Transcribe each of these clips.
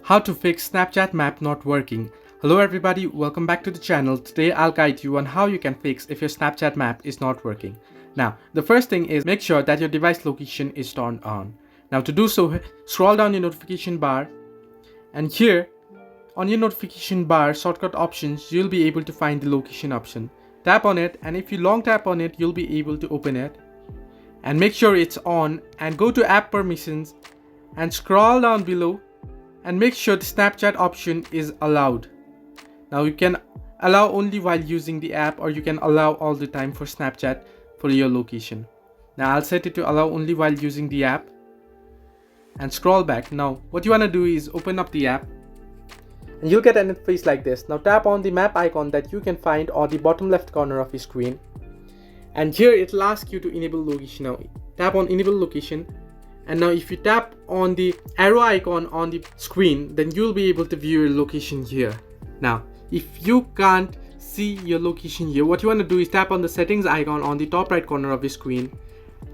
How to fix Snapchat map not working. Hello everybody, welcome back to the channel. Today I'll guide you on how you can fix if your Snapchat map is not working. Now, the first thing is make sure that your device location is turned on. Now to do so, scroll down your notification bar, and here on your notification bar shortcut options, you'll be able to find the location option. Tap on it, and if you long tap on it, you'll be able to open it. And make sure it's on, and go to app permissions and scroll down below and make sure the Snapchat option is allowed. Now you can allow only while using the app, or you can allow all the time for Snapchat for your location. Now I'll set it to allow only while using the app and scroll back. Now what you want to do is open up the app and you'll get an interface like this. Now tap on the map icon that you can find on the bottom left corner of your screen, and here it'll ask you to enable location. Now tap on enable location, and now if you tap on the arrow icon on the screen, then you'll be able to view your location here. Now if you can't see your location here, what you want to do is tap on the settings icon on the top right corner of your screen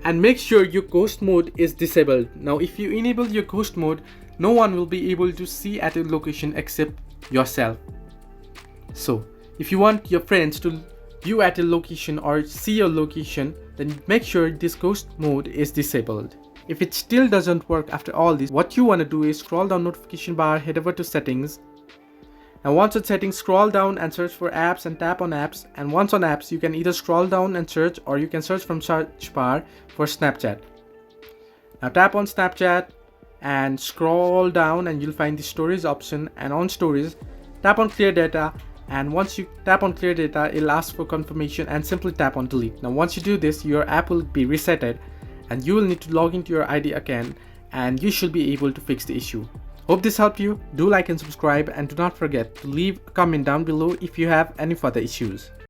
and make sure your ghost mode is disabled. Now if you enable your ghost mode, no one will be able to see at your location except yourself. So if you want your friends to view at your location or see your location, then make sure this ghost mode is disabled. If it still doesn't work after all this, what you want to do is scroll down notification bar, head over to settings. Now once on settings, scroll down and search for apps and tap on apps, and once on apps, you can either scroll down and search, or you can search from search bar for Snapchat. Now tap on Snapchat and scroll down and you'll find the stories option, and on stories tap on clear data, and once you tap on clear data, it'll ask for confirmation and simply tap on delete. Now once you do this, your app will be resetted and you will need to log into your ID again, and you should be able to fix the issue. Hope this helped you. Do like and subscribe, and do not forget to leave a comment down below if you have any further issues.